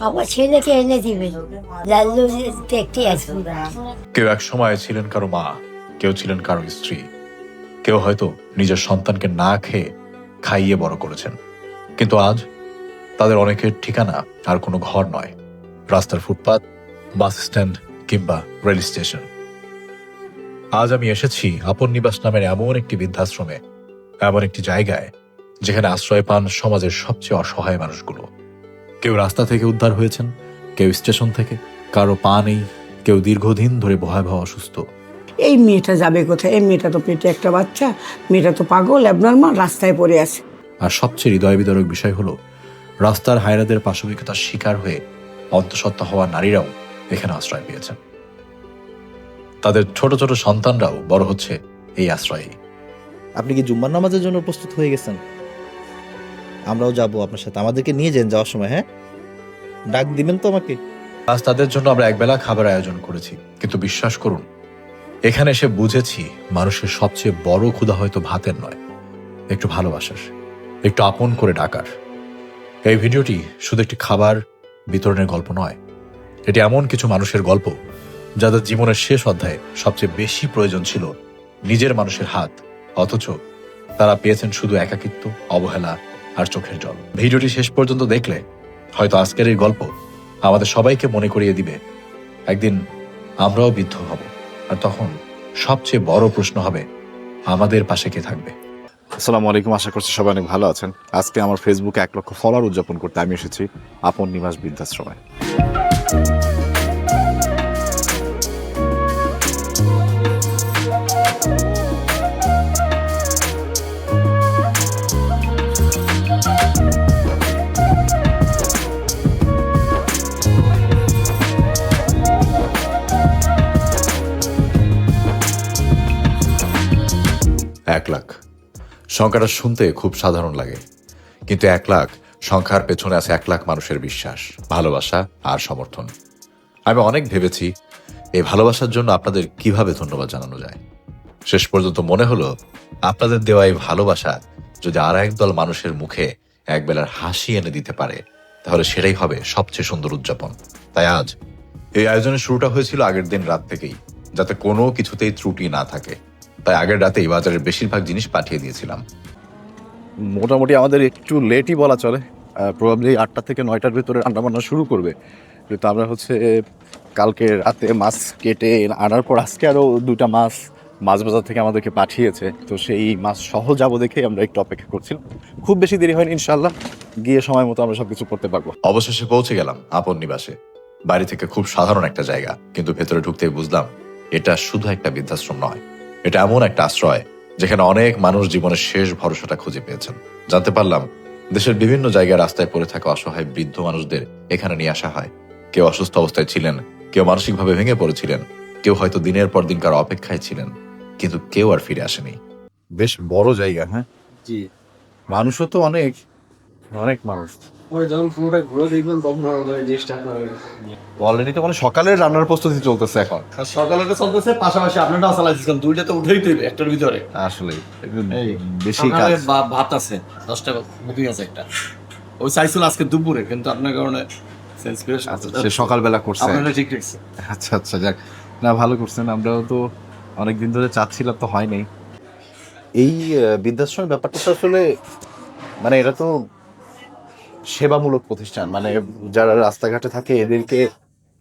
আমার ছেলেকে এনে দিবে, লাল্লু দেখতে আসবে। কেউ এক সময় ছিলেন কারো মা, কেউ ছিলেন কারো স্ত্রী, কেউ হয়তো নিজের সন্তানকে না খেয়ে খাইয়ে বড় করেছেন। কিন্তু আজ তাদের অনেকের ঠিকানা আর কোনো ঘর নয়, রাস্তার ফুটপাত, বাস স্ট্যান্ড কিংবা রেল স্টেশন। আজ আমি এসেছি আপন নিবাস নামের এমন একটি বৃদ্ধাশ্রমে, এমন একটি জায়গায় যেখানে আশ্রয় পান সমাজের সবচেয়ে অসহায় মানুষগুলো। কেউ রাস্তা থেকে উদ্ধার হয়েছেন, কেউ স্টেশন থেকে, কারো পা নেই, কেউ দীর্ঘদিন ধরে ভয়াবহ অসুস্থ। এই মেয়েটা যাবে কোথায়? এই মেয়েটা তো পেটে একটা বাচ্চা, মেয়েটা তো পাগল, অ্যাবনর্মাল, রাস্তায় পড়ে আছে। আর সবচেয়ে হৃদয় বিদারক বিষয় হলো, রাস্তার হায়নাদের পাশবিকতার শিকার হয়ে অন্তঃসত্ত্বা হওয়া নারীরাও এখানে আশ্রয় পেয়েছেন। তাদের ছোট ছোট সন্তানরাও বড় হচ্ছে এই আশ্রয়ে। আপনি কি জুম্মার নামাজের জন্য প্রস্তুত হয়ে গেছেন? আমরাও যাব আপনার সাথে, আমাদেরকে নিয়ে যান যাওয়ার সময়। হ্যাঁ, ডাক দিবেন তো আমাকে? আজ তাদের জন্য আমরা একবেলা খাবার আয়োজন করেছি, কিন্তু বিশ্বাস করুন, এখানে এসে বুঝেছি মানুষের সবচেয়ে বড় ক্ষুধা হয়তো ভাতের নয়, একটু ভালোবাসার, একটু আপন করে ডাকার। এই ভিডিওটি শুধু একটি খাবার বিতরণের গল্প নয়, এটি এমন কিছু মানুষের গল্প যাদের জীবনের শেষ অধ্যায়ে সবচেয়ে বেশি প্রয়োজন ছিল নিজের মানুষের হাত, অথচ তারা পেয়েছেন শুধু একাকিত্ব, অবহেলা আর চোখের জল। ভিডিওটি শেষ পর্যন্ত দেখলে হয়তো আজকের এই গল্প আমাদের সবাইকে মনে করিয়ে দিবে, একদিন আমরাও বৃদ্ধ হব, আর তখন সবচেয়ে বড় প্রশ্ন হবে, আমাদের পাশে কে থাকবে। আসসালামু আলাইকুম, আশা করছি সবাই অনেক ভালো আছেন। আজকে আমার ফেসবুকে 1 লক্ষ ফলোয়ার উদযাপন করতে আমি এসেছি আপন নিবাস বৃদ্ধাশ্রমে। এক লাখ সংখ্যাটা শুনতে খুব সাধারণ লাগে, কিন্তু 1 লাখ সংখ্যার পেছনে আছে 1 লাখ মানুষের বিশ্বাস, ভালোবাসা আর সমর্থন। আমি অনেক ভেবেছি এই ভালোবাসার জন্য আপনাদের কিভাবে ধন্যবাদ জানানো যায়। শেষ পর্যন্ত মনে হলো, আপনাদের দেওয়া এই ভালোবাসা যদি আর একদল মানুষের মুখে একবেলার হাসি এনে দিতে পারে, তাহলে সেটাই হবে সবচেয়ে সুন্দর উদযাপন। তাই আজ এই আয়োজনের শুরুটা হয়েছিল আগের দিন রাত থেকেই, যাতে কোনো কিছুতেই ত্রুটি না থাকে। তাই আগের রাতেই বাজারের বেশিরভাগ জিনিস পাঠিয়ে দিয়েছিলাম। মোটামুটি আমাদের একটু লেটই বলা চলে, প্রবাবলি 8টা থেকে 9টার ভিতরে রান্নাবান্না শুরু করবে। কিন্তু আমরা কালকে রাতে মাছ কেটে আনার পর আজকে আরও 2টা মাছ বাজার থেকে আমাদেরকে পাঠিয়েছে, তো সেই মাছ সহ যাবো দেখে আমরা একটু অপেক্ষা করছিলাম। খুব বেশি দেরি হয়নি, ইনশাল্লাহ গিয়ে সময় মতো আমরা সবকিছু করতে পারবো। অবশেষে পৌঁছে গেলাম আপন নিবাসে। বাড়ি থেকে খুব সাধারণ একটা জায়গা, কিন্তু ভেতরে ঢুকতেই বুঝলাম এটা শুধু একটা বৃদ্ধাশ্রম নয়, এটা এমন একটা আশ্রয় যেখানে অনেক মানুষ জীবনের শেষ ভরসাটা খুঁজে পেয়েছেন। জানতে পারলাম দেশের বিভিন্ন জায়গায় রাস্তায় পড়ে থাকা অসহায় বৃদ্ধ মানুষদের এখানে নিয়ে আসা হয়। কেউ অসুস্থ অবস্থায় ছিলেন, কেউ মানসিকভাবে ভেঙে পড়েছিলেন, কেউ হয়তো দিনের পর দিন কারো অপেক্ষায় ছিলেন, কিন্তু কেউ আর ফিরে আসেনি। বেশ বড় জায়গা। হ্যাঁ জি, মানুষও তো অনেক অনেক মানুষ। অলরেডি তো সকালের রান্নার প্রস্তুতি চলতেছে এখন। সকালেটা চলতেছে, পাশাপাশি আপনারটাও চালাইছিলাম, দুইটা তো উঠেই তো একটার ভিতরে। আসলে বেশি কাজ। ভাত আছে 10টা বুকিং আছে একটা, ওই চাইছিল আজকে দুপুরে, কিন্তু আপনার কারণে সে সকালবেলা করছে। আপনারা ঠিক রেখেছে। আচ্ছা আচ্ছা, যাক, না ভালো করছেন। আমরাও তো অনেকদিন ধরে চাচ্ছিলাম, তো হয় নাই। এই বৃদ্ধাশ্রমের ব্যাপারটা তো আসলে এটা তো সেবামূলক প্রতিষ্ঠান, যারা রাস্তাঘাটে থাকে এদেরকে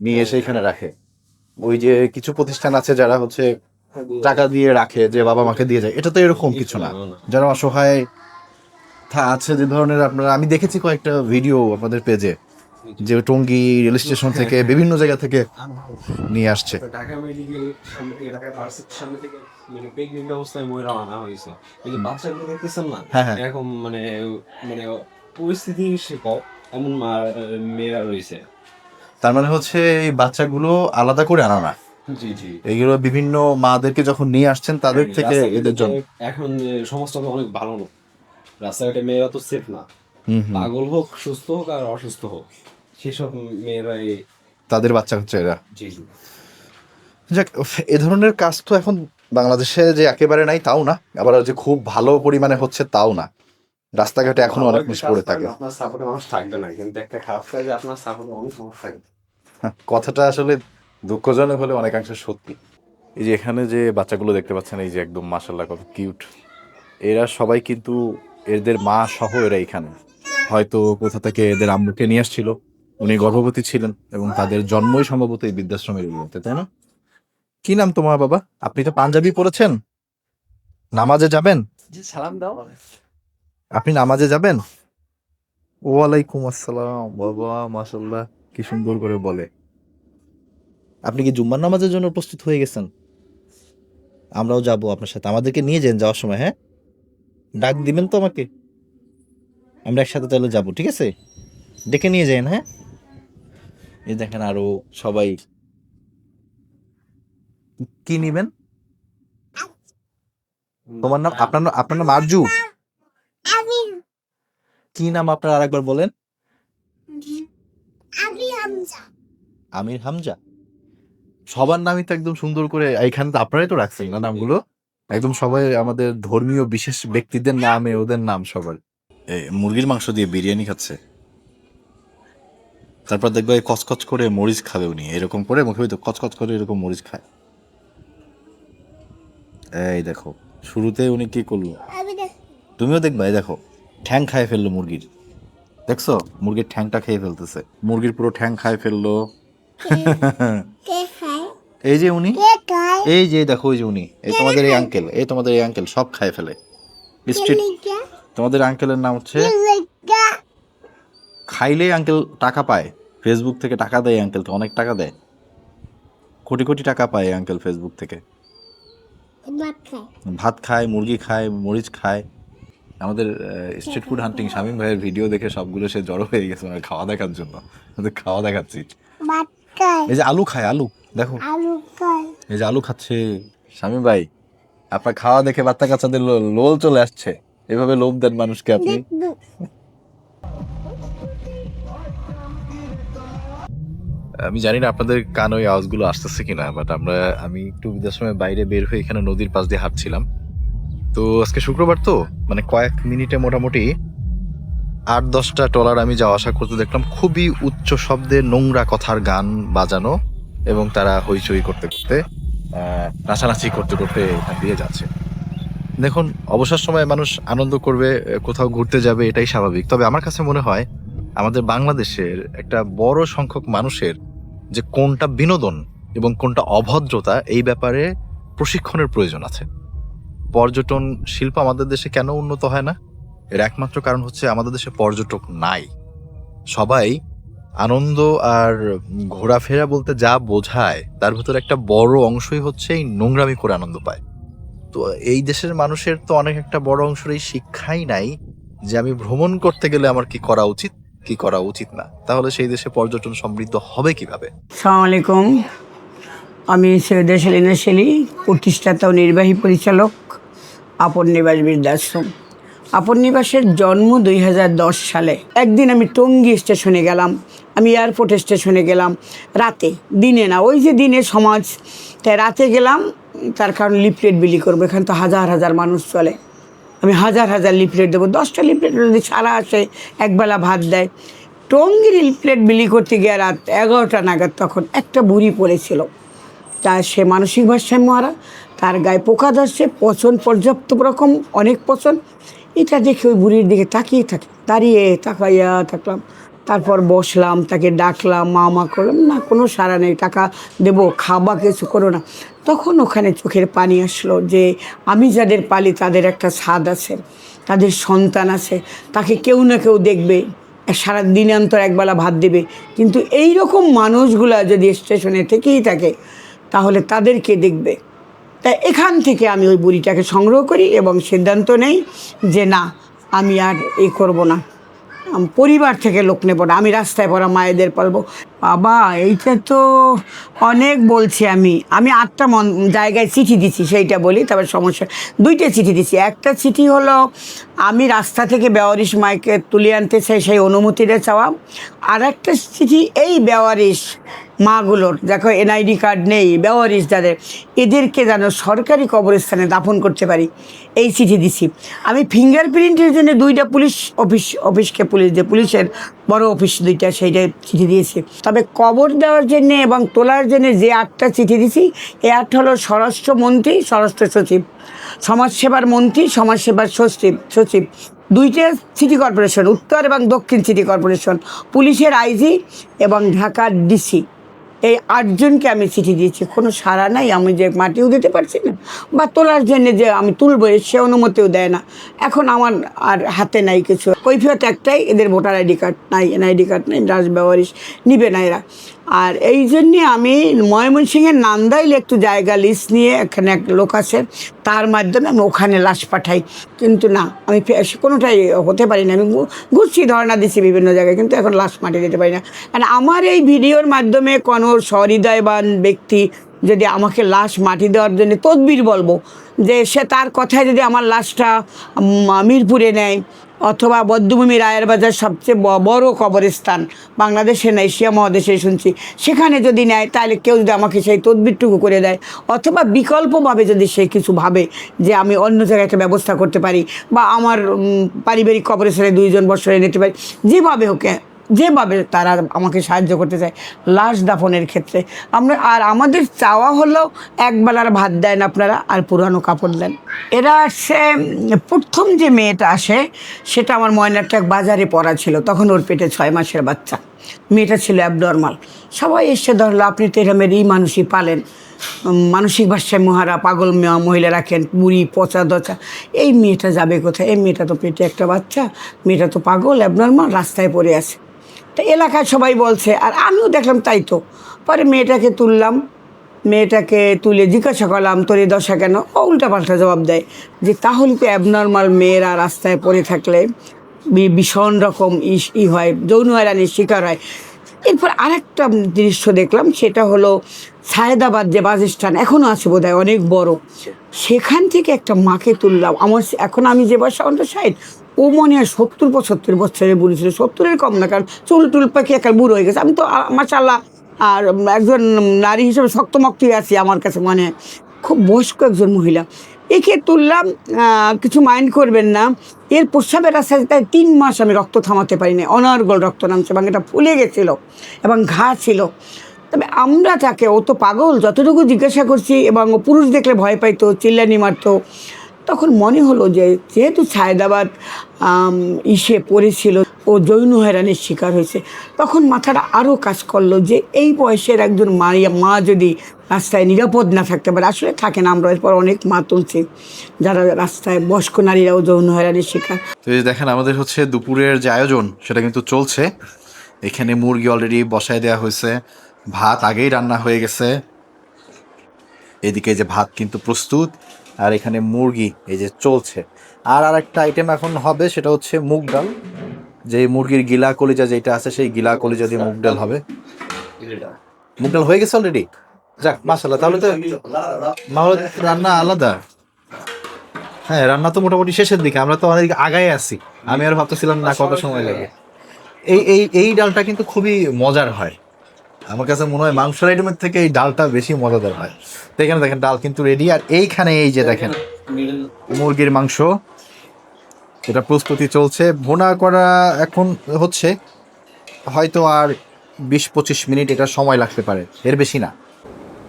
নিয়ে এসে এখানে রাখে। ওই যে কিছু প্রতিষ্ঠান আছে যারা টাকা দিয়ে রাখে, যে বাবা মাকে দিয়ে যায়, এটা তো এরকম কিছু না। যারা অসহায় আছে, যে ধরনের আমি দেখেছি কয়েকটা ভিডিও আপনাদের পেজে, যে টঙ্গী রেল স্টেশন থেকে বিভিন্ন জায়গা থেকে নিয়ে আসছে। ঢাকা মেডিকেল ঢাকা ভার্সিটির সামনে থেকে প্রেগনেন্ট অবস্থায় মহিলা আনা হয়েছে, কিন্তু বাচ্চাগুলো দেখতেছেন না, এরকম পরিস্থিতি এমন মেয়েরা রয়েছে। তার এই বাচ্চাগুলো আলাদা করে আনা না, জি জি, এইগুলো বিভিন্ন মাদেরকে যখন নিয়ে আসছেন তাদের থেকে এদের জন্য। এখন সমাজটা তো অনেক ভালো না, রাস্তাঘাটে মেয়েরা তো সেফ না, পাগল হোক, সুস্থ হোক আর অসুস্থ হোক, সেসব মেয়েরাই তাদের বাচ্চা হচ্ছে এরা। জি জি, যাক, এ ধরনের কাজ তো এখন বাংলাদেশে যে একেবারে নাই তাও না, আবার যে খুব ভালো পরিমাণে হচ্ছে তাও না। রাস্তাঘাটে এখনো অনেক মিস পড়ে থাকে। আপনার সাপোর্টে মানুষ থাকবে না, কিন্তু একটা খারাপ কাজে আপনার সাপোর্টে অনেক মানুষ থাকবে। কথাটা আসলে দুঃখজনক হলে অনেকাংশে সত্যি। এই যে এখানে যে বাচ্চাগুলো দেখতে পাচ্ছেন, এই যে একদম মাশাআল্লাহ কত কিউট, এরা সবাই কিন্তু এদের মা সহ এরা এখানে। হয়তো কোথা থেকে এদের আম্মুকে নিয়ে আসছিল, উনি গর্ভবতী ছিলেন এবং তাদের জন্মই সম্ভবত এই বৃদ্ধাশ্রমের এরিয়াতে, তাই না? কি নাম তোমার বাবা? আপনি তো পাঞ্জাবি পরেছেন, নামাজে যাবেন? সালাম দাও। আপনি নামাজে যাবেন? ওয়ালাইকুম আসসালাম বাবা, মাশাআল্লাহ কি সুন্দর করে বলে। আপনি কি জুম্মার নামাজের জন্য প্রস্তুত হয়ে গেছেন? আমরাও যাব আপনার সাথে, আমাদেরকে নিয়ে যান যাওয়ার সময়, হ্যাঁ? ডাক দিবেন তো আমাকে, আমরা একসাথে তাহলে যাব, ঠিক আছে? ডেকে নিয়ে যান, হ্যাঁ? এই দেখেন আরো সবাই। কি নিবেন? তোমার নাম, আপনার নাম আরজু? কি নাম আপনার আরেকবার বলেন? আমির হামজা। সবার নামই তো একদম সুন্দর করে এইখানে তো আপনারাই তো রাখছেন না নামগুলো, একদম সবাই আমাদের ধর্মীয় বিশেষ ব্যক্তিদের নামে ওদের নাম সবার। মুরগির মাংস দিয়ে বিরিয়ানি খাচ্ছে, তারপর দেখবে কচকচ করে মরিচ খাবে উনি, এরকম করে মুখে তো কচকচ করে এরকম মরিচ খায়। এই দেখো শুরুতে উনি কি করলো, তুমিও দেখবা। এই দেখো ঠ্যাং খায় ফেললো মুরগির, দেখছো মুরগির ঠ্যাংটা খেয়ে ফেলতেছে, মুরগির পুরো ঠ্যাং খায় ফেললো। এই যে উনি, এই যে দেখো ওই যে উনি, এই তোমাদের এই আঙ্কেল, এই তোমাদের এই আঙ্কেল সব খায় ফেলে। স্ট্রিট, তোমাদের আঙ্কেলের নাম হচ্ছে, খাইলেই আঙ্কেল টাকা পায়, ফেসবুক থেকে টাকা দেয় আঙ্কেল, তো অনেক টাকা দেয়, কোটি কোটি টাকা পায় আঙ্কেল ফেসবুক থেকে। ভাত খায়, মুরগি খায়, মরিচ খায়। আমাদের স্ট্রিট ফুড হান্টিং শামীম ভাইয়ের ভিডিও দেখে সবগুলো সে জড়ো হয়ে গেছে মানে খাওয়া দেখার জন্য, খাওয়া দেখাচ্ছি। এই যে আলু খায়, আলু দেখো, এই যে আলু খাচ্ছে শামীম ভাই। আপনার খাওয়া দেখে বাচ্চা কাচ্চাদের লোল চলে আসছে, এভাবে লোভ দেন মানুষকে আপনি। আমি জানি না আপনাদের কানে ওই আওয়াজগুলো আসতেছে কিনা, বাট আমি একটু বৃদ্ধাশ্রমের বাইরে বের হয়ে এখানে নদীর পাশ দিয়ে হাঁটছিলাম। তো আজকে শুক্রবার তো মানে কয়েক মিনিটে মোটামুটি 8-10টা ট্রলার আমি যাওয়া আসা করতে দেখলাম, খুবই উচ্চ শব্দে নোংরা কথার গান বাজানো এবং তারা হইচই করতে করতে নাচানাচি করতে করতে এখান দিয়ে যাচ্ছে। দেখুন অবসর সময় মানুষ আনন্দ করবে, কোথাও ঘুরতে যাবে, এটাই স্বাভাবিক। তবে আমার কাছে মনে হয় আমাদের বাংলাদেশের একটা বড় সংখ্যক মানুষের যে কোনটা বিনোদন এবং কোনটা অভদ্রতা, এই ব্যাপারে প্রশিক্ষণের প্রয়োজন আছে। পর্যটন শিল্প আমাদের দেশে কেন উন্নত হয় না? এর একমাত্র কারণ হচ্ছে আমাদের দেশে পর্যটক নাই। সবাই আনন্দ আর ঘোরাফেরা বলতে যা বোঝায় তার ভিতরে একটা বড় অংশই হচ্ছে এই নোংরামি করে আনন্দ পায়। তো এই দেশের মানুষের তো অনেক একটা বড় অংশের এই শিক্ষাই নাই যে আমি ভ্রমণ করতে গেলে আমার কি করা উচিত, কি করা উচিত না। তাহলে সেই দেশে পর্যটন সমৃদ্ধ হবে কিভাবে? আসসালামু আলাইকুম, আমি সৈয়দা সেলিনা সেলি, প্রতিষ্ঠাতা ও নির্বাহী পরিচালক, আপন নিবাস বৃদ্ধাশ্রম। আপন নিবাসের জন্ম 2010 সালে। একদিন আমি টঙ্গী স্টেশনে গেলাম, আমি এয়ারপোর্ট স্টেশনে গেলাম রাতে, দিনে না, ওই যে দিনে সমাজ, তাই রাতে গেলাম, তার কারণ লিফলেট বিলি করবো, এখানে তো হাজার হাজার মানুষ চলে, আমি হাজার হাজার লিফলেট দেবো, 10টা লিফলেট যদি সারা আসে একবেলা ভাত দেয়। টঙ্গীর লিফলেট বিলি করতে গিয়ে রাত 11টা নাগাদ তখন একটা বুড়ি পড়েছিল, তা সে মানসিক ভারসাম্য হারা, তার গায়ে পোকা ধরছে, পচন পর্যাপ্ত রকম, অনেক পচন। এটা দেখে ওই বুড়ির দিকে তাকিয়ে দাঁড়িয়ে তাকাইয়া থাকলাম। তারপর বসলাম, তাকে ডাকলাম, মা করলাম, না কোনো সাড়া নেই, টাকা দেবো, খাবা, কিছু করো না। তখন ওখানে চোখের পানি আসলো যে আমি যাদের পালি তাদের একটা স্বাদ আছে, তাদের সন্তান আছে, তাকে কেউ না কেউ দেখবে, সারা দিনান্তর একবেলা ভাত দেবে। কিন্তু এই রকম মানুষগুলা যদি স্টেশনে থেকেই থাকে তাহলে তাদেরকে দেখবে। তাই এখান থেকে আমি ওই বুড়িটাকে সংগ্রহ করি এবং সিদ্ধান্ত নেই যে না, আমি আর করব না, পরিবার থেকে লোক নেব না, আমি রাস্তায় পড়া মায়েদের পালবো। বাবা এইটা তো অনেক বলছি, আমি 8টা জায়গায় চিঠি দিচ্ছি, সেইটা বলি, তারপর সমস্যা। 2টা চিঠি দিচ্ছি। একটা চিঠি হলো আমি রাস্তা থেকে বেওয়ারিশ মাইকে তুলে আনতে চাই, সেই অনুমতিটা চাওয়া। আর একটা চিঠি এই বেওয়ারিশ মাগুলোর দেখো এনআইডি কার্ড নেই, বেওয়ারিশ যাদের, এদেরকে যেন সরকারি কবরস্থানে দাফন করতে পারি, এই চিঠি দিছি। আমি ফিঙ্গারপ্রিন্টের জন্য 2টা অফিসকে পুলিশের বড় অফিস 2টা, সেইটা চিঠি দিয়েছি। তবে কবর দেওয়ার জন্যে এবং তোলার জন্যে যে 8টা চিঠি দিছি, এই 8 হলো স্বরাষ্ট্রমন্ত্রী, স্বরাষ্ট্র সচিব, সমাজসেবার মন্ত্রী, সমাজসেবার সচিব, 2টা সিটি কর্পোরেশন, উত্তর এবং দক্ষিণ সিটি কর্পোরেশন, পুলিশের আইজি এবং ঢাকার ডিসি, এই 8 জনকে আমি চিঠি দিয়েছি। কোনো সাড়া নাই। আমি যে মাটিও দিতে পারছি না, বা তোলার জন্যে যে আমি তুলবো সে অনুমতিও দেয় না। এখন আমার আর হাতে নাই কিছু, কৈফিয়ত একটাই, এদের ভোটার আইডি কার্ড নাই, এনআইডি কার্ড নাই, রাজব্যবহারিস নিবে না এরা। আর এই জন্যে আমি ময়মনসিংহের নান্দাইলে একটু জায়গা লিস্ট নিয়ে, এখানে এক লোক আছে, তার মাধ্যমে আমি ওখানে লাশ পাঠাই। কিন্তু না, আমি কোনোটাই হতে পারি না। আমি ঘুরছি, ধর্ণা দিচ্ছি বিভিন্ন জায়গায়, কিন্তু এখন লাশ মাটি দিতে পারি না। কারণ আমার এই ভিডিওর মাধ্যমে কোনো সহৃদয়বান ব্যক্তি যদি আমাকে লাশ মাটি দেওয়ার জন্য তদবির বলবো, যে সে তার কথায় যদি আমার লাশটা মিরপুরে নেয়, অথবা বদ্ধভূমি রায়ের বাজার সবচেয়ে বড় কবরস্থান বাংলাদেশে না, এশিয়া মহাদেশে শুনছি, সেখানে যদি নেয়, তাহলে কেউ যদি আমাকে সেই তদবিরটুকু করে দেয়, অথবা বিকল্পভাবে যদি সে কিছু ভাবে যে আমি অন্য জায়গায় একটা ব্যবস্থা করতে পারি, বা আমার পারিবারিক কবরস্থানে 2 জন বছরে নিতে পারি, যেভাবে তারা আমাকে সাহায্য করতে চায় লাশ দাফনের ক্ষেত্রে। আমাদের চাওয়া হলো একবেলার ভাত দেন আপনারা, আর পুরানো কাপড় দেন। এরা আসছে, প্রথম যে মেয়েটা আসে সেটা আমার ময়নারটাক বাজারে পড়া ছিল, তখন ওর পেটে 6 মাসের বাচ্চা, মেয়েটা ছিল অ্যাবনর্মাল। সবাই এসে ধরলো, আপনি তো এরমের এই মানুষই পালেন, মানসিক ভাষায় মহারা, পাগল মহিলা রাখেন, বুড়ি পচা দচা, এই মেয়েটা যাবে কোথায়? এই মেয়েটা তো পেটে একটা বাচ্চা, মেয়েটা তো পাগল, অ্যাবনর্মাল, রাস্তায় পড়ে আছে। তা এলাকায় সবাই বলছে, আর আমিও দেখলাম তাই তো। পরে মেয়েটাকে তুললাম, মেয়েটাকে তুলে জিজ্ঞাসা করলাম, তোর এই দশা কেন? ও উল্টাপাল্টা জবাব দেয় যে তাহলে তো অ্যাবনর্মাল মেয়েরা রাস্তায় পড়ে থাকলে ভীষণ রকম হয়, যৌন হয়রানির শিকার হয়। এরপর আরেকটা দৃশ্য দেখলাম, সেটা হলো সায়েদাবাদ যে বাস স্ট্যান্ড এখনও আছে বোধহয়, অনেক বড়, সেখান থেকে একটা মাকে তুললাম। এখন আমি যে বয়স 60, ও মনে হয় 70-75 বছরের বুড়ি ছিল, 70-এর কম না, কারণ চুল টুল পাখি একটা বুড়ো হয়ে গেছে। আমি তো মাশাআল্লাহ আর একজন নারী হিসেবে শক্তমক্তই আছি, আমার কাছে মনে হয় খুব বয়স্ক একজন মহিলা। একে তুললাম, কিছু মাইন্ড করবেন না। এর প্রস্রাবের রাস্তায় তাই 3 মাস আমি রক্ত থামাতে পারিনি, অনর্গল রক্ত নামছে, এবং এটা ফুলে গেছিলো এবং ঘা ছিল। তবে আমরা তাকে, ও তো পাগল, যতটুকু জিজ্ঞাসা করছি, এবং ও পুরুষ দেখলে ভয় পাইতো, চিল্লানি মারতো, তখন মনে হলো যে যেহেতু সায়েদাবাদ পড়েছিল, ও যৌন হয়রানির শিকার হয়েছে, তখন মাথাটা আরও কাজ করলো যে এই বয়সের একজন মা যদি রাস্তায় নিরাপদ না থাকতে পারে, আসলে থাকে না, আমরা এরপর অনেক মা তুলছি যারা রাস্তায়, বয়স্ক নারীরাও যৌন হয়রানির শিকার। তো এই দেখেন আমাদের হচ্ছে দুপুরের যে আয়োজন সেটা কিন্তু চলছে। এখানে মুরগি অলরেডি বসায় দেওয়া হয়েছে, ভাত আগেই রান্না হয়ে গেছে, এদিকে যে ভাত কিন্তু প্রস্তুত, আর এখানে মুরগি এই যে চলছে। আর একটা আইটেম এখন হবে, সেটা হচ্ছে মুগ ডাল, যে মুরগির গিলা কলিজা যেটা আছে, সেই গিলা কলিজা দিয়ে মুগ ডাল হবে। মুগ ডাল হয়ে গেছে অলরেডি, যাক মাশাআল্লাহ। তাহলে তো রান্না আলাদা। হ্যাঁ, রান্না তো মোটামুটি শেষের দিকে, আমরা তো অনেক আগায় আছি। আমি আর ভাবতেছিলাম না কত সময় লাগে। এই ডালটা কিন্তু খুবই মজার হয়, আমার কাছে মনে হয় মাংসের আইটেমের থেকে এই ডালটা বেশি মজাদার হয়। তো এখানে দেখেন ডাল কিন্তু রেডি, আর এইখানে এই যে দেখেন মুরগির মাংস, এটা প্রস্তুতি চলছে। ভুনা করা এখন হচ্ছে, হয়তো আর 20-25 মিনিট এটা সময় লাগতে পারে, এর বেশি না।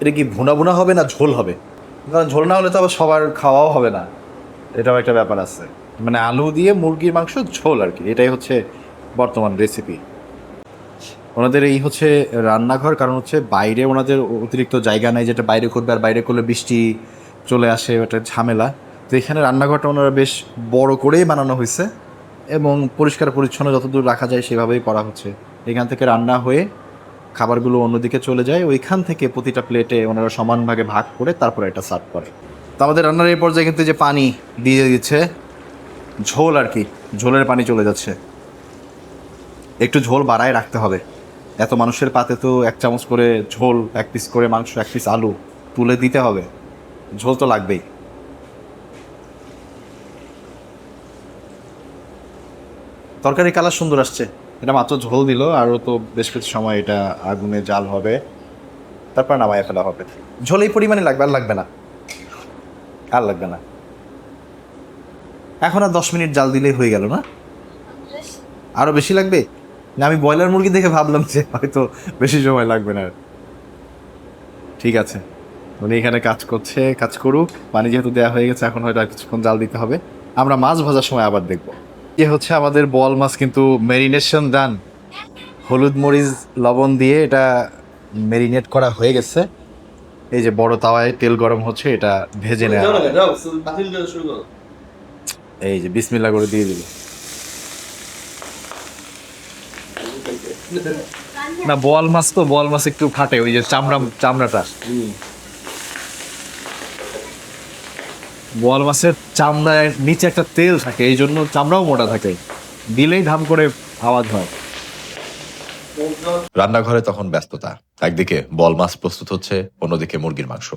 এটা কি ভুনা হবে না ঝোল হবে? কারণ ঝোল না হলে তো আবার সবার খাওয়াও হবে না, এটাও একটা ব্যাপার আছে। মানে আলু দিয়ে মুরগির মাংস ঝোল আর কি, এটাই হচ্ছে বর্তমান রেসিপি। ওনাদের এই হচ্ছে রান্নাঘর, কারণ হচ্ছে বাইরে ওনাদের অতিরিক্ত জায়গা নেই, যেটা বাইরে করবে, আর বাইরে করলে বৃষ্টি চলে আসে, ওটা ঝামেলা। তো এখানে রান্নাঘরটা ওনারা বেশ বড় করেই বানানো হয়েছে, এবং পরিষ্কার পরিচ্ছন্ন যতদূর রাখা যায় সেভাবেই করা হচ্ছে। এখান থেকে রান্না হয়ে খাবারগুলো অন্যদিকে চলে যায়, ওইখান থেকে প্রতিটা প্লেটে ওনারা সমান ভাগে ভাগ করে তারপরে এটা সার্ভ করে। তো আমাদের রান্নার এই পর্যায়ে কিন্তু যে পানি দিয়ে দিচ্ছে, ঝোল আর কি, ঝোলের পানি চলে যাচ্ছে। একটু ঝোল বাড়ায় রাখতে হবে, এত মানুষের পাতে তো 1 চামচ করে ঝোল, 1 পিস করে মাংস, 1 পিস আলু তুলে দিতে হবে, ঝোল তো লাগবেই। তরকারি কালার সুন্দর আসছে, এটা মাত্র ঝোল দিল, আরও তো বেশ কিছু সময় এটা আগুনে জাল হবে। তারপর নামায় ফেলা হবে। ঝোল এই পরিমাণে লাগবে, আর লাগবে না, আর লাগবে না। এখন আর 10 মিনিট জাল দিলেই হয়ে গেল না? আরো বেশি লাগবে না? আমি ব্রয়লার মুরগি দেখে ভাবলাম যে হয়তো বেশি সময় লাগবে না। ঠিক আছে, উনি এখানে কাজ করছে, কাজ করুক। পানি যেহেতু দেওয়া হয়ে গেছে, এখন হয়তো আর কিছুক্ষণ জাল দিতে হবে। আমরা মাছ ভাজার সময় আবার দেখবো। এ হচ্ছে আমাদের বোয়াল মাছ, কিন্তু ম্যারিনেশন ডান। হলুদ মরিচ লবণ দিয়ে এটা ম্যারিনেট করা হয়ে গেছে। এই যে বড় তাওয়ায় তেল গরম হচ্ছে, এটা ভেজে নেওয়া হবে। এই যে বিসমিল্লাহ করে দিয়ে দিল। না বোয়াল মাছ তো, বোয়াল মাছ একটু ফাটে, ওই যে চামড়াটা। বোয়াল মাছের চামড়ার নিচে একটা তেল থাকে, এই জন্য চামড়াও মোটা থাকে, দিলেই ধাম করে আওয়াজ হয়। রান্নাঘরে তখন ব্যস্ততা। একদিকে বল মাছ প্রস্তুত হচ্ছে, অন্যদিকে মুরগির মাংস।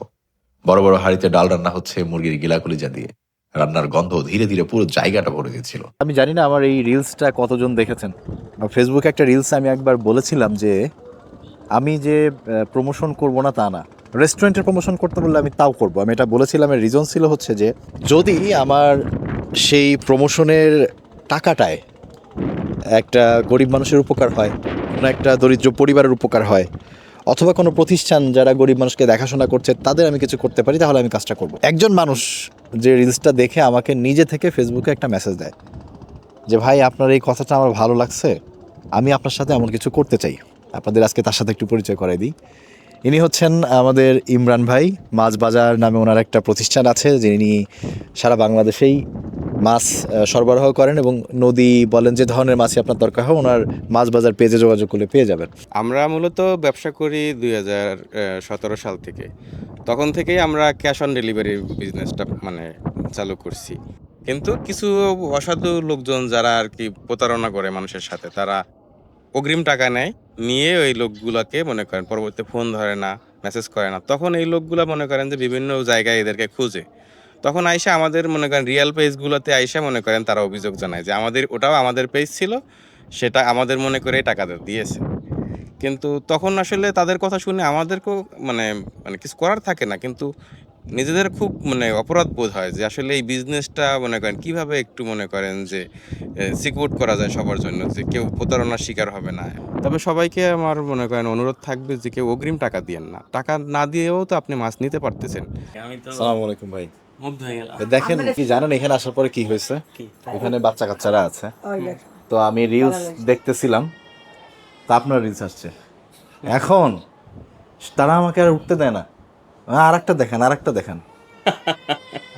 বড় বড় হাঁড়িতে ডাল রান্না হচ্ছে মুরগির গিলা কলিজা দিয়ে। রান্নার গন্ধ ধীরে ধীরে পুরো জায়গাটা ভরে দিচ্ছিল। আমি জানি না আমার এই রিলসটা কতজন দেখেছেন। ফেসবুকে একটা রিলস আমি একবার বলেছিলাম যে আমি যে প্রমোশন করব না তা না, রেস্টুরেন্টের প্রমোশন করতে বললে আমি তাও করব। আমি এটা বলেছিলাম, এর রিজন ছিল হচ্ছে যে যদি আমার সেই প্রমোশনের টাকাটায় একটা গরিব মানুষের উপকার হয়, কোনো একটা দরিদ্র পরিবারের উপকার হয়, অথবা কোনো প্রতিষ্ঠান যারা গরিব মানুষকে দেখাশোনা করছে তাদের আমি কিছু করতে পারি, তাহলে আমি কাজটা করব। একজন মানুষ যে রিলসটা দেখে আমাকে নিজে থেকে ফেসবুকে একটা মেসেজ দেয় যে ভাই আপনার এই কথাটা আমার ভালো লাগছে, আমি আপনার সাথে এমন কিছু করতে চাই। আপনাদের আজকে তার সাথে একটু পরিচয় করাই দিই। ইনি হচ্ছেন আমাদের ইমরান ভাই। মাছ বাজার নামে ওনার একটা প্রতিষ্ঠান আছে, যিনি সারা বাংলাদেশেই মাছ সরবরাহ করেন, এবং নদী বলেন যে ধরনের মাছই আপনার দরকার হয়, ওনার মাছ বাজার পেজে যোগাযোগ করলে পেয়ে যাবেন। আমরা মূলত ব্যবসা করি 2017 সাল থেকে। তখন থেকেই আমরা ক্যাশ অন ডেলিভারি বিজনেসটা চালু করছি। কিন্তু কিছু অসাধু লোকজন যারা আর কি প্রতারণা করে মানুষের সাথে, তারা অগ্রিম টাকা নেয়, নিয়ে ওই লোকগুলোকে পরবর্তীতে ফোন ধরে না, মেসেজ করে না। তখন এই লোকগুলো যে বিভিন্ন জায়গায় এদেরকে খুঁজে, তখন আইসা আমাদের রিয়েল পেজগুলোতে আইসা তারা অভিযোগ জানায় যে ওটাও আমাদের পেজ ছিল, সেটা আমাদের টাকা দিয়েছে। কিন্তু তখন আসলে তাদের কথা শুনে আমাদেরকেও কিছু করার থাকে না, কিন্তু নিজেদের খুব অপরাধ বোধ হয় যে আসলে এই বিজনেসটা কিভাবে একটু যে সিকিউর করা যায় সবার জন্য, যে কেউ প্রতারণার শিকার হবে না। তবে সবাইকে আমার অনুরোধ থাকবে যে কেউ অগ্রিম টাকা দিয়েন না। টাকা না দিয়েও তো আপনি মাছ নিতে পারতেছেন। আসসালামু আলাইকুম ভাই। দেখেন কি জানেন এখানে আসার পরে কি হয়েছে? এখানে বাচ্চা কাচ্চারা আছে, তো আমি রিলস দেখতেছিলাম, তা আপনার রিলস আসছে। এখন তারা আমাকে আর উঠতে দেয় না, আর একটা দেখান।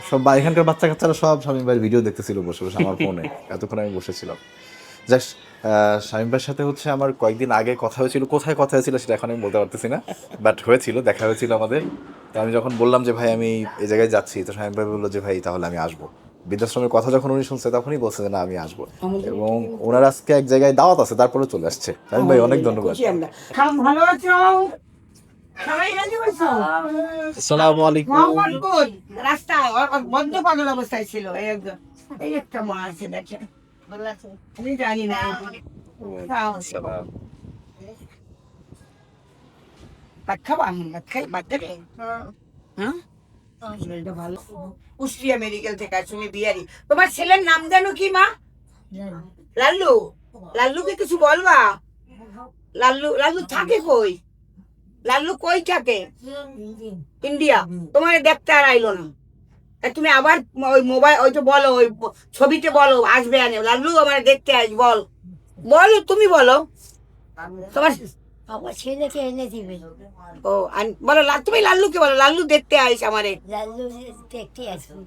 সব এখানকার বাচ্চা কাচ্চারা সব শামীম ভাইয়ের ভিডিও দেখতেছিল বসে বসে আমার ফোনে। এতক্ষণ আমি বসেছিলাম। জাস্ট শামীম ভাইয়ের সাথে আমার কয়েকদিন আগে কথা হয়েছিল, কোথায় কথা হয়েছিল সেটা এখন আমি বলতে পারতেছি না, বাট দেখা হয়েছিল আমাদের। তো আমি যখন বললাম যে ভাই আমি এই জায়গায় যাচ্ছি, তো শামীম ভাই বললো যে ভাই তাহলে আমি আসবো। বৃদ্ধাশ্রমের কথা যখন উনি শুনছে তখনই বলছে যে না আমি আসবো, এবং ওনার আজকে এক জায়গায় দাওয়াত আছে, তারপরে চলে আসছে। শামীম ভাই অনেক ধন্যবাদ। আসসালামু আলাইকুম। রাস্তায় বদ্ধ পাগল অবস্থায় ছিল এই একজন, এই একটা মা আছে দেখেন, আমি জানি না। কুষ্টিয়া মেডিকেল থেকে আসছি, বিহারি। তোমার ছেলের নাম জানো কি মা? লাল্লু। লাল্লুকে কিছু বলবা? লাল্লু থাকে কই? লাল্লু কই থাকে? ইন্ডিয়া। তোমার দেখতে আর আইলো না, তুমি আবার ওই মোবাইল ওই তো বলো, ওই ছবিতে বলো আসবে। আনে লাল্লু আমার দেখতে আস, বলো তুমি বলো তোমার আমার ছেলেকে এনে দিবে। ও বলো তুমি লাল্লুকে বলো লাল্লু দেখতে আইস আমারে। লাল্লু দেখতে আসবো।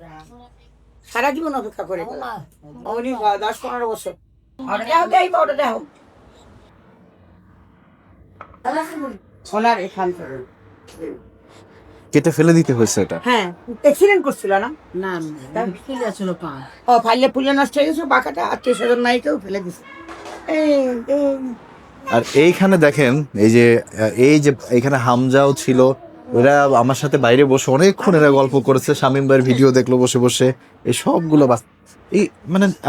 সারা জীবন অপেক্ষা করে উনি 10-15 বছর। ওটা দেখো ওনার এখান থেকে কেটে ফেলে দিতে হয়েছে এটা। হ্যাঁ, অ্যাক্সিডেন্ট করছিল না? না ছিল পা। ও ফাইলে ফুলে নষ্ট হয়ে গেছে, বাঁকাটা আত্মীয় স্বজন নাই কেউ ফেলে দিছে। আর এইখানে দেখেন এই যে এইখানে হামজাও ছিল, ওরা আমার সাথে বাইরে বসে অনেকক্ষণ এরা গল্প করেছে, শামীম ভাইয়ের ভিডিও দেখলো বসে বসে। এই সবগুলো এই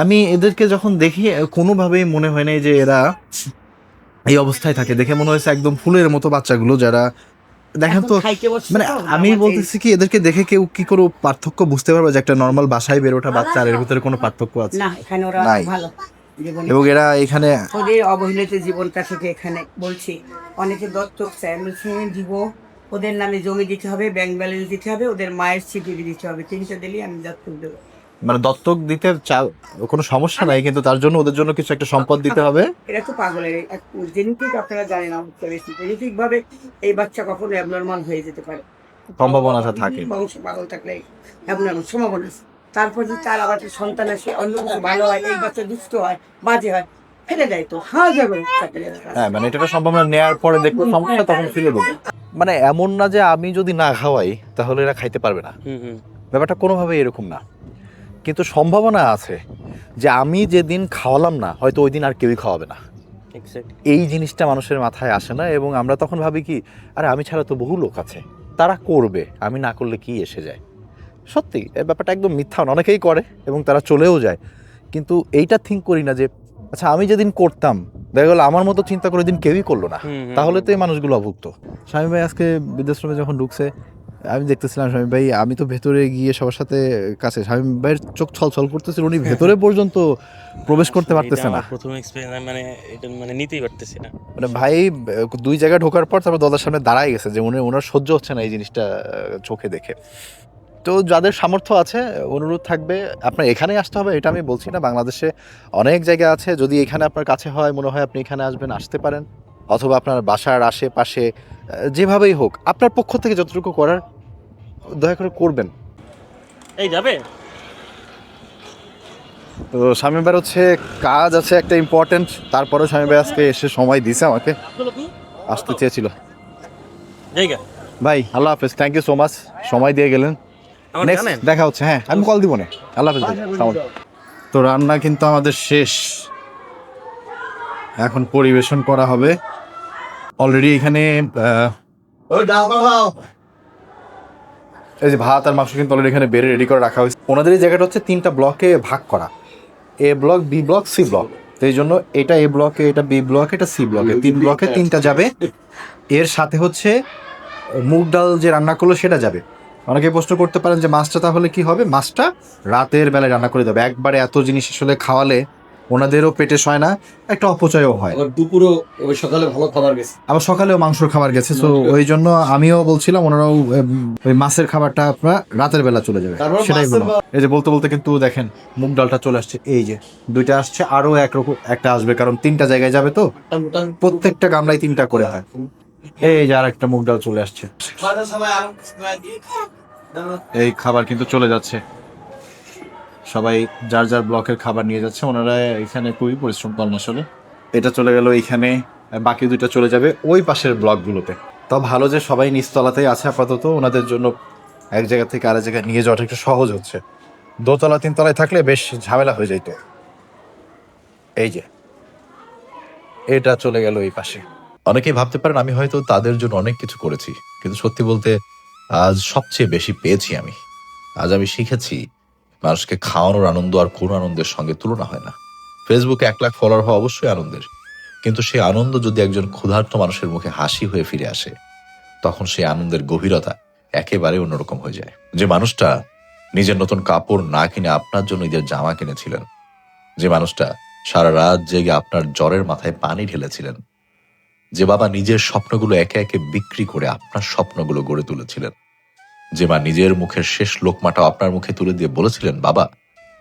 আমি এদেরকে যখন দেখি কোনোভাবেই মনে হয় নাই যে এরা এই অবস্থায় থাকে। দেখে মনে হয়েছে একদম ফুলের মতো বাচ্চাগুলো, যারা দেখেন তো, এখন খাইতে বসছে মানে তো, আমি জামাতে- বলতেছি কি এদেরকে দেখে কেউ কি করে পার্থক্য বুঝতে পারবে যে একটা নর্মাল বাসায় বের ওঠা বাচ্চা আর এর ভিতরে কোনো পার্থক্য আছে? না, এখানে ওরা নাই। ভালো জীবনে। এবং এরা এখানে ওদের অবহেলিত জীবনটা থেকে এখানে বলছি অনেকে দত্তক চায়, আমি দিব, ওদের নামে জমি দিতে হবে, ব্যাংক ব্যালেন্স দিতে হবে, ওদের মায়ের স্বীকৃতি দিতে হবে, 300 দিলেই আমি দত্তক দেবো। মানে দত্তক দিতে কোনো সমস্যা নাই, কিন্তু তার জন্য ওদের জন্য কিছু একটা সম্পদ দিতে হবে। এটা তো পাগলের জেনেটিক, আপনারা জানেন আমাকে বেশি জেনেটিক ভাবে এই বাচ্চা কখনো অ্যাবনর্মাল হয়ে যেতে পারে, সম্ভাবনাটা থাকে। বংশ পাগল থাকলে অ্যাবনর্মাল সম্ভাবনা আছে। তারপর যদি তার আবার একটা সন্তান আসে, অন্য কিছু ভালো হয়, এই বাচ্চা দুষ্ট হয়, বাজে হয়, ফেলে দেয় তো, হ্যাঁ যাবে হ্যাঁ, মানে এটা একটা সম্ভাবনা নেওয়ার পরে দেখবো সমস্যা, তখন ফিরে দেবো। মানে এমন না যে আমি যদি না খাওয়াই তাহলে এরা খাইতে পারবে না, ব্যাপারটা কোনোভাবেই এরকম না। কিন্তু সম্ভাবনা আছে যে আমি যেদিন খাওয়ালাম না, হয়তো ওই দিন আর কেউই খাওয়াবে না। এই জিনিসটা মানুষের মাথায় আসে না, এবং আমরা তখন ভাবি কি, আরে আমি ছাড়া তো বহু লোক আছে, তারা করবে, আমি না করলে কি এসে যায়। সত্যি এই ব্যাপারটা একদম মিথ্যা না, অনেকেই করে এবং তারা চলেও যায়। কিন্তু এইটা থিঙ্ক করি না যে আচ্ছা আমি যেদিন করতাম, দেখা গেলো আমার মতো চিন্তা করে দিন কেউই করলো না, তাহলে তো এই মানুষগুলো অভুক্ত। স্বামী ভাই আজকে বৃদ্ধাশ্রমে যখন ঢুকছে, আমি দেখতেছিলাম স্বামী ভাই, আমি তো ভেতরে গিয়ে সবার সাথে কাছে, স্বামী ভাইয়ের চোখ ছলছল করতেছিল, উনি ভেতরে পর্যন্ত প্রবেশ করতে পারতেছে না। প্রথম এক্সপেরিয়েন্স, মানে এটা মানে নিতেই পারতেছি না। মানে ভাই 2 জায়গায় ঢোকার পর তারপর দরজার সামনে দাঁড়ায় গেছে যে ওনার সহ্য হচ্ছে না এই জিনিসটা চোখে দেখে। তো যাদের সামর্থ্য আছে অনুরোধ থাকবে, আপনার এখানে আসতে হবে এটা আমি বলছি না, বাংলাদেশে অনেক জায়গা আছে, যদি এখানে আপনার কাছে হয়, মনে হয় আপনি এখানে আসবেন, আসতে পারেন, অথবা আপনার বাসার আশেপাশে যেভাবেই হোক আপনার পক্ষ থেকে যতটুকু করার দয়া করে করবেন। এই যাবে তো স্বামী ভাইয়ের হচ্ছে কাজ আছে একটা ইম্পর্টেন্ট, তারপরেও স্বামী ভাই আজকে এসে সময় দিছে আমাকে, আসতে চেয়েছিল। জায়গা ভাই আল্লাহ হাফেজ, থ্যাংক ইউ সো মাচ, সময় দিয়ে গেলেন। আমার Next জানেন দেখা হচ্ছে, হ্যাঁ আমি কল দিব না। আল্লাহ হাফেজ ভাই, আসসালামু আলাইকুম। তো রান্না কিন্তু আমাদের শেষ, এখন পরিবেশন করা হবে। অলরেডি এখানে এই যে ভাত আর মাংস কিন্তু অলরেডি এখানে বেড়ে রেডি করে রাখা হয়েছে। ওনাদের এই জায়গাটা হচ্ছে 3টা ব্লকে ভাগ করা, A block, B block, C block. তো এই জন্য এটা এ ব্লকে, এটা বি ব্লকে, এটা সি ব্লকে, 3 ব্লকে 3টা যাবে। এর সাথে হচ্ছে মুগ ডাল যে রান্না করলো সেটা যাবে। অনেকে প্রশ্ন করতে পারেন যে মাছটা তাহলে কি হবে, মাছটা রাতের বেলায় রান্না করে দেবে। একবারে এত জিনিস আসলে খাওয়ালে ওনাদেরও পেটে সয় না, একটা অপচয়ও হয়। আবার দুপুরও ওই সকালে ভালো খাবার গেছে। আবার সকালেও মাংসর খাবার গেছে, তো ওই জন্য আমিও বলছিলাম ওনারাও ওই মাছের খাবারটা আপনার রাতের বেলা চলে যাবে, তারপর সেটাই মাছের বললাম। এই যে বলতে বলতে কিন্তু দেখেন মুগ ডালটা চলে আসছে, এই যে 2টা আসছে, আরো একরকম একটা আসবে, কারণ 3টা জায়গায় যাবে তো, প্রত্যেকটা গামলায় 3টা করে হয়। এই যে আর একটা মুগ ডাল চলে আসছে, এই খাবার কিন্তু চলে যাচ্ছে, সবাই যার যার ব্লকের খাবার নিয়ে যাচ্ছে। ওনারা এখানে খুবই পরিশ্রম করেন আসলে। এটা চলে গেল এইখানে, বাকি 2টা চলে যাবে ওই পাশের ব্লকগুলোতে। তো ভালো যে সবাই নিচতলাতেই আছে আপাতত, ওনাদের জন্য এক জায়গা থেকে আরেক জায়গায় নিয়ে যাওয়াটা একটু সহজ হচ্ছে। 2তলা 3তলায় থাকলে বেশ ঝামেলা হয়ে যাইতো। এই যে এটা চলে গেল এই পাশে। অনেকেই ভাবতে পারেন আমি হয়তো তাদের জন্য অনেক কিছু করেছি, কিন্তু সত্যি বলতে আজ সবচেয়ে বেশি পেয়েছি আমি। আজ আমি শিখেছি মানুষকে খাওয়ানোর আনন্দ আর কোনো আনন্দের সঙ্গে তুলনা হয় না। ফেসবুকে 1 লাখ ফলোয়ার হওয়া অবশ্যই আনন্দের, কিন্তু সেই আনন্দ যদি একজন ক্ষুধার্ত মানুষের মুখে হাসি হয়ে ফিরে আসে, তখন সেই আনন্দের গভীরতা একেবারে অন্যরকম হয়ে যায়। যে মানুষটা নিজের নতুন কাপড় না কিনে আপনার জন্য ঈদের জামা কিনেছিলেন, যে মানুষটা সারা রাত জেগে আপনার জ্বরের মাথায় পানি ঢেলেছিলেন, যে বাবা নিজের স্বপ্নগুলো একে একে বিক্রি করে আপনার স্বপ্নগুলো গড়ে তুলেছিলেন, যে মা নিজের মুখের শেষ লোকমাটা আপনার মুখে তুলে দিয়ে বলেছিলেন বাবা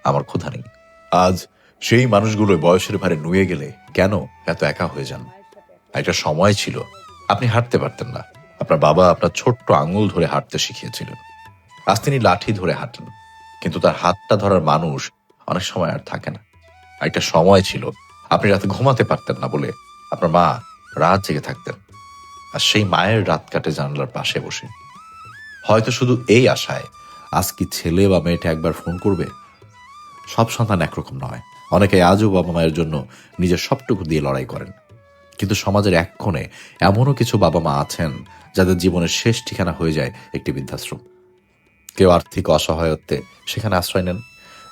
আমার ক্ষুধা নেই, আজ সেই মানুষগুলো বয়সের ভারে নুয়ে গেলে কেন এত একা হয়ে যান? একটা সময় ছিল আপনি হাঁটতে পারতেন না, আপনার বাবা আপনার ছোট্ট আঙুল ধরে হাঁটতে শিখিয়েছিলেন। আজ তিনি লাঠি ধরে হাঁটেন, কিন্তু তার হাতটা ধরার মানুষ অনেক সময় আর থাকে না। একটা সময় ছিল আপনি রাতে ঘুমাতে পারতেন না বলে আপনার মা রাত জেগে থাকতেন, আর সেই মায়ের রাত কাটে জানলার পাশে বসে, হয়তো শুধু এই আশায় আজ কি ছেলে বা মেয়েটা একবার ফোন করবে। সব সন্তান একরকম নয়, অনেকে আজও বাবা মায়ের জন্য নিজের সবটুকু দিয়ে লড়াই করেন, কিন্তু সমাজের এক কোণে এমনও কিছু বাবা মা আছেন যাদের জীবনের শেষ ঠিকানা হয়ে যায় একটি বৃদ্ধাশ্রম। কেউ আর্থিক অসহায়ত্বে সেখানে আশ্রয় নেন,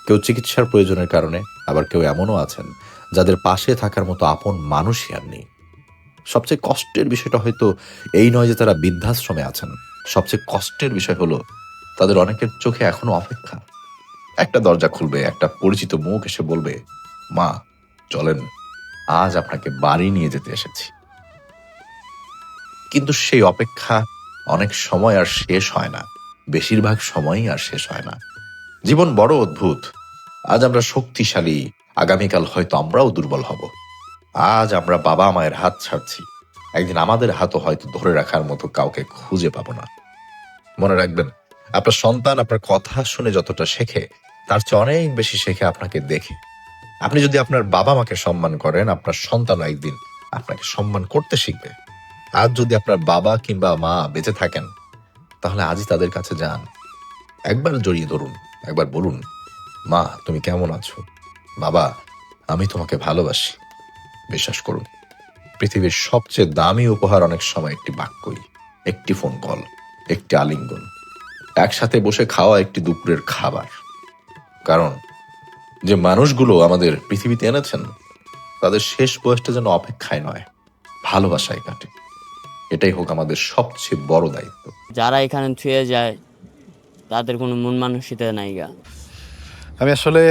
কেউ চিকিৎসার প্রয়োজনের কারণে, আবার কেউ এমনও আছেন যাদের পাশে থাকার মতো আপন মানুষই আর নেই। সবচেয়ে কষ্টের বিষয়টা হয়তো এই নয় যে তারা বৃদ্ধাশ্রমে আছেন, সবচেয়ে কষ্টের বিষয় হলো তাদের অনেকের চোখে এখনো অপেক্ষা। একটা দরজা খুলবে, একটা পরিচিত মুখ এসে বলবে, মা চলেন, আজ আপনাকে বাড়ি নিয়ে যেতে এসেছি। কিন্তু সেই অপেক্ষা অনেক সময় আর শেষ হয় না, বেশিরভাগ সময়ই আর শেষ হয় না। জীবন বড় অদ্ভুত। আজ আমরা শক্তিশালী, আগামীকাল হয়তো আমরাও দুর্বল হব। আজ আমরা বাবা মায়ের হাত ছাড়ছি, একদিন আমাদের হাতও হয়তো ধরে রাখার মতো কাউকে খুঁজে পাবো না। মনে রাখবেন, আপনার সন্তান আপনার কথা শুনে যতটা শেখে, তার চেয়ে অনেক বেশি শেখে আপনাকে দেখে। আপনি যদি আপনার বাবা মাকে সম্মান করেন, আপনার সন্তান একদিন আপনাকে সম্মান করতে শিখবে। আজ যদি আপনার বাবা কিংবা মা বেঁচে থাকেন, তাহলে আজই তাদের কাছে যান, একবার জড়িয়ে ধরুন, একবার বলুন, মা তুমি কেমন আছো, বাবা আমি তোমাকে ভালোবাসি। বিশ্বাস করুন, পৃথিবীর সবচেয়ে দামি উপহার অনেক সময় একটি বাক্যই, একটি ফোন কল, একটি আলিঙ্গন, একসাথে বসে খাওয়া একটি দুপুরের খাবার। কারণ যে মানুষগুলো আমাদের পৃথিবীতে এনেছেন, তাদের শেষ বয়সটা যেন অপেক্ষায় নয়, ভালোবাসায় কাটে। এটাই হোক আমাদের সবচেয়ে বড় দায়িত্ব। যারা এখানে ছুঁয়ে যায় তাদের কোনো মন মানসিকতা নাই গা। আমি আসলে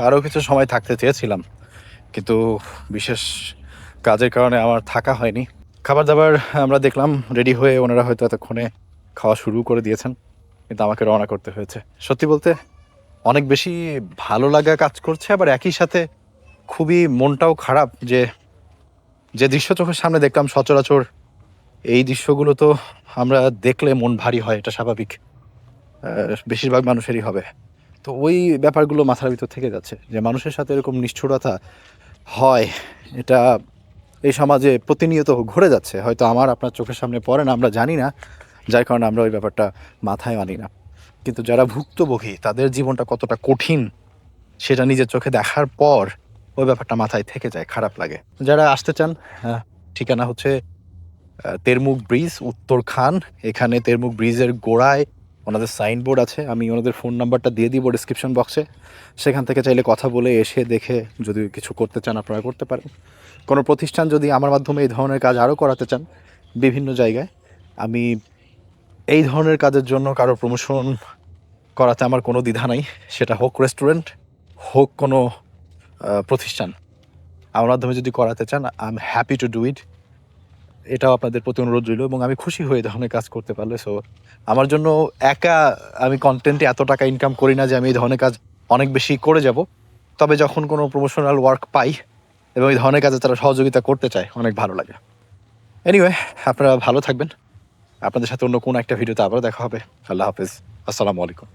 আরও কিছু সময় থাকতে চেয়েছিলাম, কিন্তু বিশেষ কাজের কারণে আমার থাকা হয়নি। খাবার দাবার আমরা দেখলাম রেডি হয়ে, ওনারা হয়তো এতক্ষণে খাওয়া শুরু করে দিয়েছেন, কিন্তু আমাকে রওনা করতে হয়েছে। সত্যি বলতে অনেক বেশি ভালো লাগা কাজ করছে, আবার একই সাথে খুবই মনটাও খারাপ যে যে দৃশ্য চোখের সামনে দেখলাম সচরাচর এই দৃশ্যগুলো তো আমরা দেখলে মন ভারী হয়, এটা স্বাভাবিক, বেশিরভাগ মানুষেরই হবে। তো ওই ব্যাপারগুলো মাথার ভিতর থেকে যাচ্ছে যে মানুষের সাথে এরকম নিষ্ঠুরতা হয়, এটা এই সমাজে প্রতিনিয়ত ঘুরে যাচ্ছে। হয়তো আমার আপনার চোখের সামনে পড়ে না, আমরা জানি না, যার কারণে আমরা ওই ব্যাপারটা মাথায় আনি না। কিন্তু যারা ভুক্তভোগী, তাদের জীবনটা কতটা কঠিন সেটা নিজের চোখে দেখার পর ওই ব্যাপারটা মাথায় থেকে যায়, খারাপ লাগে। যারা আসতে চান, ঠিকানা হচ্ছে তেরমুখ ব্রিজ, উত্তর খান। এখানে তেরমুখ ব্রিজের গোড়ায় ওনাদের সাইনবোর্ড আছে, আমি ওনাদের ফোন নাম্বারটা দিয়ে দিব ডিসক্রিপশন বক্সে। সেখান থেকে চাইলে কথা বলে এসে দেখে যদি কিছু করতে চান আপনারা করতে পারেন। কোনো প্রতিষ্ঠান যদি আমার মাধ্যমে এই ধরনের কাজ আরও করাতে চান বিভিন্ন জায়গায়, আমি এই ধরনের কাজের জন্য কারো প্রমোশন করাতে আমার কোনো দ্বিধা নাই, সেটা হোক রেস্টুরেন্ট, হোক কোনো প্রতিষ্ঠান, আমার মাধ্যমে যদি করাতে চান I am happy to do it. এটাও আপনাদের প্রতি অনুরোধ রইল, এবং আমি খুশি হয়ে এই ধরনের কাজ করতে পারলে। সো আমার জন্য একা আমি কন্টেন্টে এত টাকা ইনকাম করি না যে আমি এই ধরনের কাজ অনেক বেশি করে যাব, তবে যখন কোনো প্রমোশনাল ওয়ার্ক পাই এবং এই ধরনের কাজে তারা সহযোগিতা করতে চায়, অনেক ভালো লাগে। এনিওয়ে, আপনারা ভালো থাকবেন, আপনাদের সাথে অন্য কোনো একটা ভিডিওতে আবারও দেখা হবে। আল্লাহ হাফেজ, আসসালামু আলাইকুম।